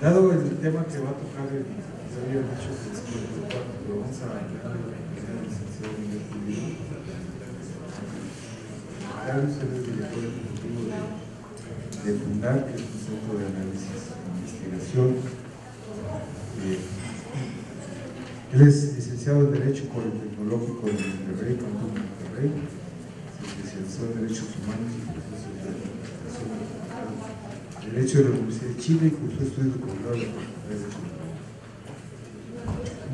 Dado el tema que va a tocar, ya había dicho que es el cuarto, pero vamos a hablar de la oportunidad del licenciado Miguel Pulido. Usted es director ejecutivo de Fundar, que es un centro de análisis e investigación. Él es licenciado en Derecho por el Tecnológico de Monterrey, Cantón Monterrey, se especializó en Derechos Humanos y Procesos de Administración de Derecho de la Universidad de Chile y cursó estudios de posgrado de Derecho.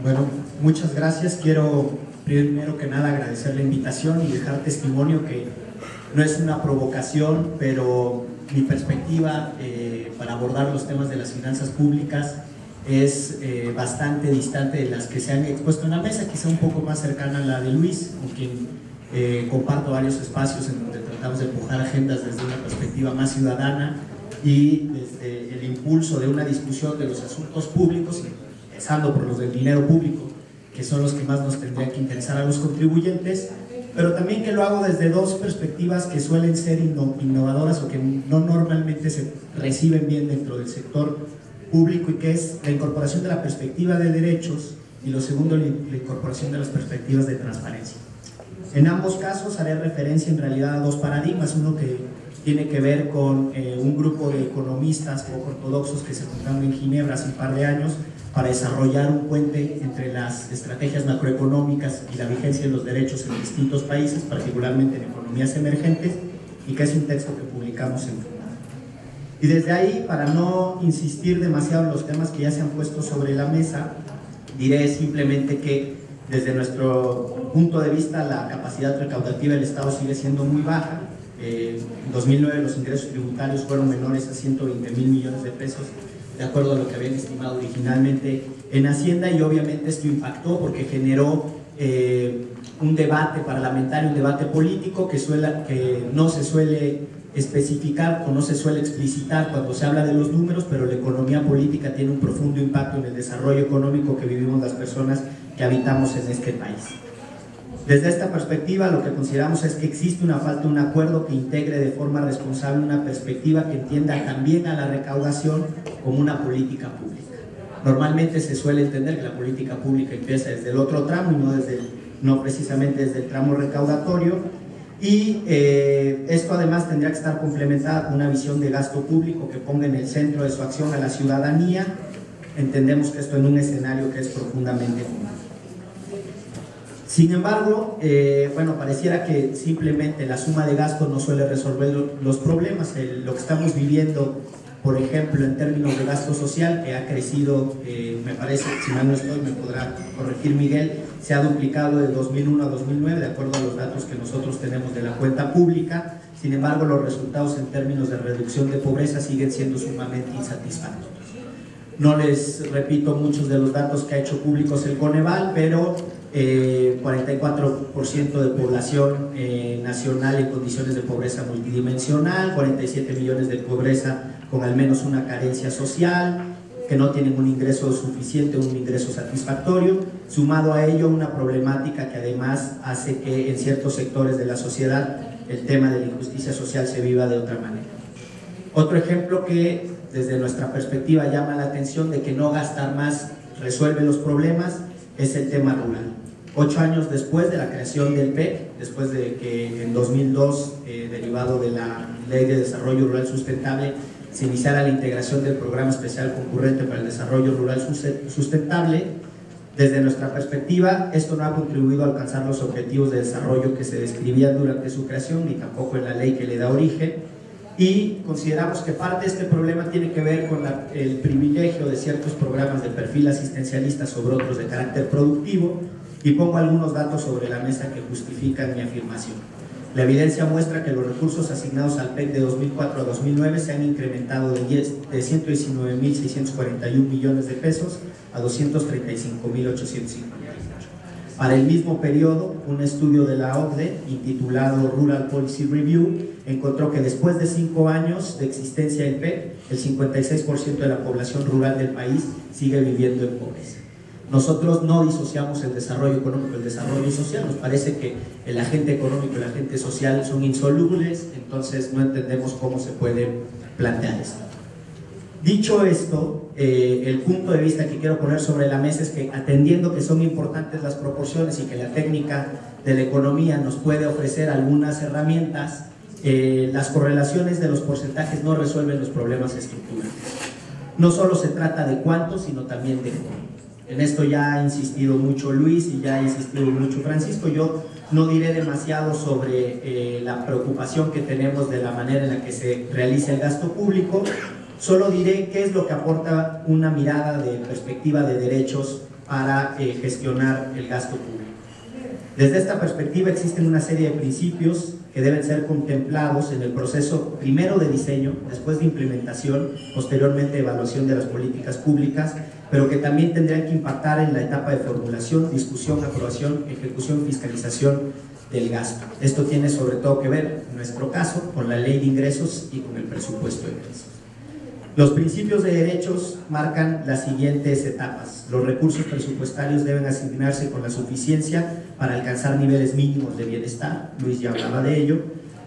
Bueno, muchas gracias. Quiero primero que nada agradecer la invitación y dejar testimonio que no es una provocación, pero mi perspectiva para abordar los temas de las finanzas públicas es bastante distante de las que se han expuesto en la mesa, quizá un poco más cercana a la de Luis, con quien comparto varios espacios en donde tratamos de empujar agendas desde una perspectiva más ciudadana y desde el impulso de una discusión de los asuntos públicos, empezando por los del dinero público, que son los que más nos tendrían que interesar a los contribuyentes, pero también que lo hago desde dos perspectivas que suelen ser innovadoras o que no normalmente se reciben bien dentro del sector público, y que es la incorporación de la perspectiva de derechos y lo segundo, la incorporación de las perspectivas de transparencia. En ambos casos haré referencia en realidad a dos paradigmas, uno que tiene que ver con un grupo de economistas poco ortodoxos que se juntaron en Ginebra hace un par de años para desarrollar un puente entre las estrategias macroeconómicas y la vigencia de los derechos en distintos países, particularmente en economías emergentes, y que es un texto que publicamos en Fundar. Y desde ahí, para no insistir demasiado en los temas que ya se han puesto sobre la mesa, diré simplemente que desde nuestro punto de vista la capacidad recaudativa del Estado sigue siendo muy baja. En 2009 los ingresos tributarios fueron menores a 120,000 millones de pesos, de acuerdo a lo que habían estimado originalmente en Hacienda, y obviamente esto impactó porque generó un debate parlamentario, un debate político que no se suele especificar o no se suele explicitar cuando se habla de los números, pero la economía política tiene un profundo impacto en el desarrollo económico que vivimos las personas que habitamos en este país. Desde esta perspectiva, lo que consideramos es que existe una falta de un acuerdo que integre de forma responsable una perspectiva que entienda también a la recaudación como una política pública. Normalmente se suele entender que la política pública empieza desde el otro tramo y no precisamente desde el tramo recaudatorio, y esto además tendría que estar complementada con una visión de gasto público que ponga en el centro de su acción a la ciudadanía. Entendemos que esto en un escenario que es profundamente común. Sin embargo, bueno, pareciera que simplemente la suma de gastos no suele resolver los problemas. Lo que estamos viviendo, por ejemplo, en términos de gasto social, que ha crecido, me parece, si mal no estoy, me podrá corregir Miguel, se ha duplicado de 2001 a 2009, de acuerdo a los datos que nosotros tenemos de la cuenta pública. Sin embargo, los resultados en términos de reducción de pobreza siguen siendo sumamente insatisfactorios. No les repito muchos de los datos que ha hecho públicos el Coneval, pero 44% de población nacional en condiciones de pobreza multidimensional, 47 millones de pobreza con al menos una carencia social, que no tienen un ingreso suficiente, un ingreso satisfactorio, sumado a ello una problemática que además hace que en ciertos sectores de la sociedad el tema de la injusticia social se viva de otra manera. Otro ejemplo que desde nuestra perspectiva llama la atención de que no gastar más resuelve los problemas es el tema rural. 8 años después de la creación del PEC, después de que en 2002, derivado de la Ley de Desarrollo Rural Sustentable, se iniciara la integración del Programa Especial Concurrente para el Desarrollo Rural Sustentable, desde nuestra perspectiva, esto no ha contribuido a alcanzar los objetivos de desarrollo que se describían durante su creación, ni tampoco en la ley que le da origen, y consideramos que parte de este problema tiene que ver con el privilegio de ciertos programas de perfil asistencialista sobre otros de carácter productivo, y pongo algunos datos sobre la mesa que justifican mi afirmación. La evidencia muestra que los recursos asignados al PEC de 2004 a 2009 se han incrementado de 119.641 millones de pesos a 235.858. Para el mismo periodo, un estudio de la OCDE intitulado Rural Policy Review encontró que después de 5 años de existencia del PEC, el 56% de la población rural del país sigue viviendo en pobreza. Nosotros no disociamos el desarrollo económico del desarrollo social, nos parece que el agente económico y el agente social son insolubles, entonces no entendemos cómo se puede plantear esto. Dicho esto, el punto de vista que quiero poner sobre la mesa es que, atendiendo que son importantes las proporciones y que la técnica de la economía nos puede ofrecer algunas herramientas, las correlaciones de los porcentajes no resuelven los problemas estructurales. No solo se trata de cuánto, sino también de cómo. En esto ya ha insistido mucho Luis y ya ha insistido mucho Francisco. Yo no diré demasiado sobre la preocupación que tenemos de la manera en la que se realiza el gasto público. Solo diré qué es lo que aporta una mirada de perspectiva de derechos para gestionar el gasto público. Desde esta perspectiva existen una serie de principios que deben ser contemplados en el proceso primero de diseño, después de implementación, posteriormente evaluación de las políticas públicas, pero que también tendrán que impactar en la etapa de formulación, discusión, aprobación, ejecución, fiscalización del gasto. Esto tiene sobre todo que ver, en nuestro caso, con la ley de ingresos y con el presupuesto de ingresos. Los principios de derechos marcan las siguientes etapas. Los recursos presupuestarios deben asignarse con la suficiencia para alcanzar niveles mínimos de bienestar. Luis ya hablaba de ello.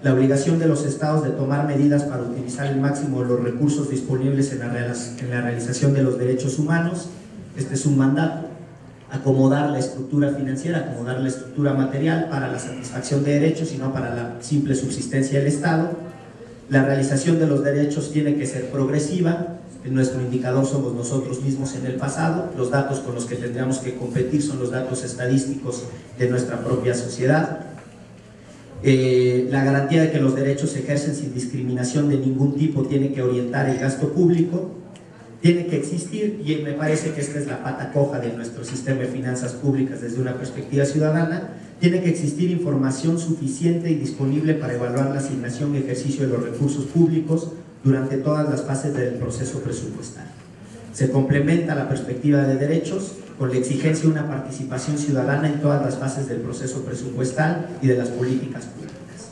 La obligación de los estados de tomar medidas para utilizar el máximo de los recursos disponibles en la realización de los derechos humanos. Este es un mandato. Acomodar la estructura financiera, acomodar la estructura material para la satisfacción de derechos y no para la simple subsistencia del Estado. La realización de los derechos tiene que ser progresiva. Nuestro indicador somos nosotros mismos en el pasado. Los datos con los que tendríamos que competir son los datos estadísticos de nuestra propia sociedad. La garantía de que los derechos se ejercen sin discriminación de ningún tipo tiene que orientar el gasto público. Tiene que existir, y me parece que esta es la pata coja de nuestro sistema de finanzas públicas desde una perspectiva ciudadana, tiene que existir información suficiente y disponible para evaluar la asignación y ejercicio de los recursos públicos durante todas las fases del proceso presupuestario. Se complementa la perspectiva de derechos con la exigencia de una participación ciudadana en todas las fases del proceso presupuestal y de las políticas públicas.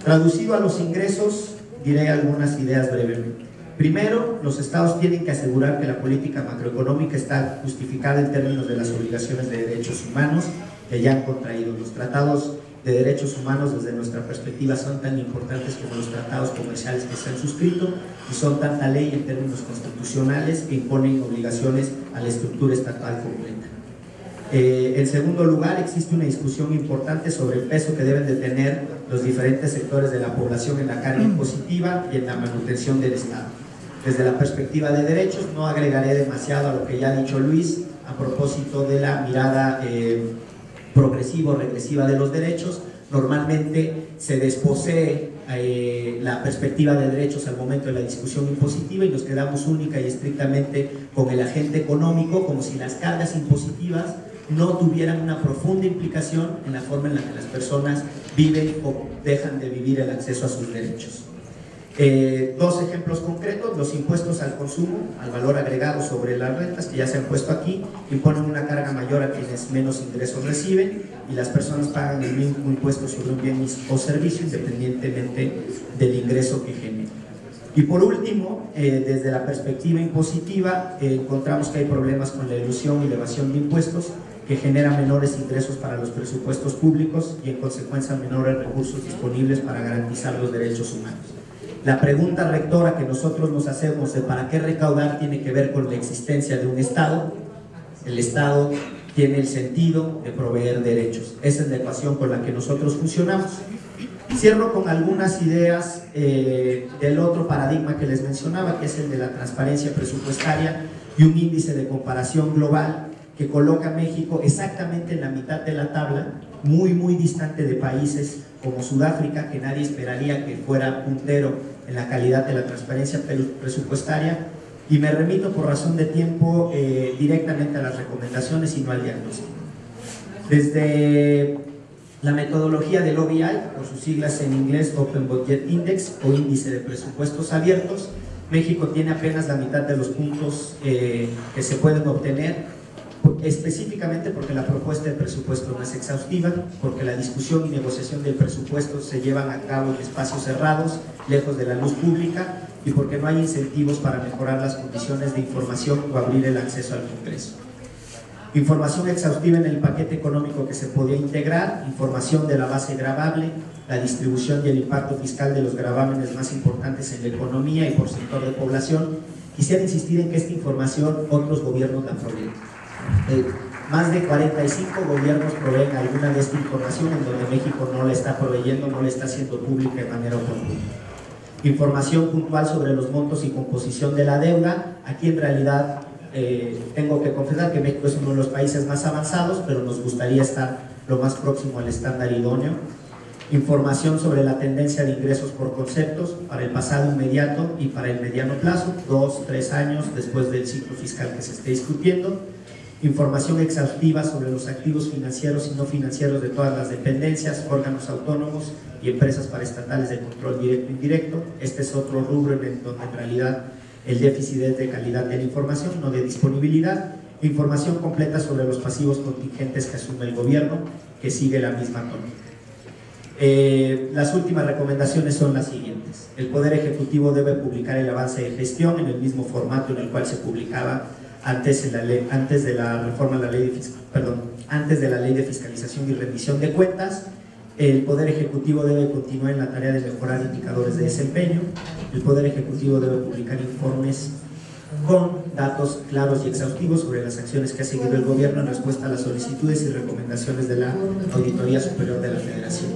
Traducido a los ingresos, diré algunas ideas brevemente. Primero, los estados tienen que asegurar que la política macroeconómica está justificada en términos de las obligaciones de derechos humanos que ya han contraído. Los tratados de derechos humanos, desde nuestra perspectiva, son tan importantes como los tratados comerciales que se han suscrito y son tanta ley en términos constitucionales que imponen obligaciones a la estructura estatal completa. En segundo lugar, existe una discusión importante sobre el peso que deben de tener los diferentes sectores de la población en la carga impositiva y en la manutención del Estado. Desde la perspectiva de derechos, no agregaré demasiado a lo que ya ha dicho Luis a propósito de la mirada progresiva o regresiva de los derechos. Normalmente se desposee la perspectiva de derechos al momento de la discusión impositiva y nos quedamos única y estrictamente con el agente económico, como si las cargas impositivas no tuvieran una profunda implicación en la forma en la que las personas viven o dejan de vivir el acceso a sus derechos. Dos ejemplos concretos: los impuestos al consumo, al valor agregado sobre las rentas, que ya se han puesto aquí, imponen una carga mayor a quienes menos ingresos reciben y las personas pagan el mismo impuesto sobre un bien o servicio independientemente del ingreso que generen. Y por último, desde la perspectiva impositiva, encontramos que hay problemas con la elusión y la evasión de impuestos que generan menores ingresos para los presupuestos públicos y en consecuencia menores recursos disponibles para garantizar los derechos humanos. La pregunta rectora que nosotros nos hacemos de para qué recaudar tiene que ver con la existencia de un Estado. El Estado tiene el sentido de proveer derechos. Esa es la ecuación con la que nosotros funcionamos. Cierro con algunas ideas del otro paradigma que les mencionaba, que es el de la transparencia presupuestaria y un índice de comparación global que coloca a México exactamente en la mitad de la tabla, muy distante de países como Sudáfrica, que nadie esperaría que fuera puntero en la calidad de la transparencia presupuestaria. Y me remito por razón de tiempo directamente a las recomendaciones y no al diagnóstico. Desde la metodología del OBI, por sus siglas en inglés Open Budget Index o índice de presupuestos abiertos, México tiene apenas la mitad de los puntos que se pueden obtener, específicamente porque la propuesta de presupuesto no es exhaustiva, porque la discusión y negociación del presupuesto se llevan a cabo en espacios cerrados, lejos de la luz pública, y porque no hay incentivos para mejorar las condiciones de información o abrir el acceso al Congreso. Información exhaustiva en el paquete económico que se podía integrar, información de la base gravable, la distribución y el impacto fiscal de los gravámenes más importantes en la economía y por sector de población. Quisiera insistir en que esta información otros gobiernos la proveen. Más de 45 gobiernos proveen alguna de esta información, en donde México no la está proveyendo, no la está haciendo pública de manera oportuna. Información puntual sobre los montos y composición de la deuda. Aquí en realidad tengo que confesar que México es uno de los países más avanzados, pero nos gustaría estar lo más próximo al estándar idóneo. Información sobre la tendencia de ingresos por conceptos para el pasado inmediato y para el mediano plazo, 2-3 años después del ciclo fiscal que se esté discutiendo. Información exhaustiva sobre los activos financieros y no financieros de todas las dependencias, órganos autónomos y empresas paraestatales de control directo e indirecto. Este es otro rubro en donde en realidad el déficit es de calidad de la información, no de disponibilidad. Información completa sobre los pasivos contingentes que asume el gobierno, que sigue la misma tónica. Las últimas recomendaciones son las siguientes. El Poder Ejecutivo debe publicar el avance de gestión en el mismo formato en el cual se publicaba antes de la reforma de la ley antes de la ley de fiscalización y rendición de cuentas. El Poder Ejecutivo debe continuar en la tarea de mejorar indicadores de desempeño. El Poder Ejecutivo debe publicar informes con datos claros y exhaustivos sobre las acciones que ha seguido el gobierno en respuesta a las solicitudes y recomendaciones de la Auditoría Superior de la Federación.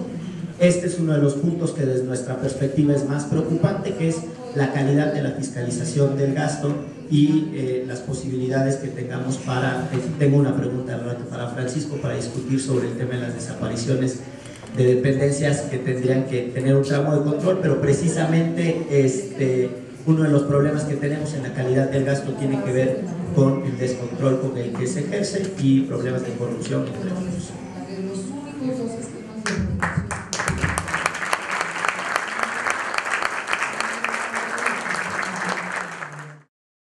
Este es uno de los puntos que desde nuestra perspectiva es más preocupante, que es la calidad de la fiscalización del gasto y las posibilidades que tengamos para… Tengo una pregunta al rato para Francisco para discutir sobre el tema de las desapariciones de dependencias que tendrían que tener un tramo de control, pero precisamente uno de los problemas que tenemos en la calidad del gasto tiene que ver con el descontrol con el que se ejerce y problemas de corrupción, entre otros.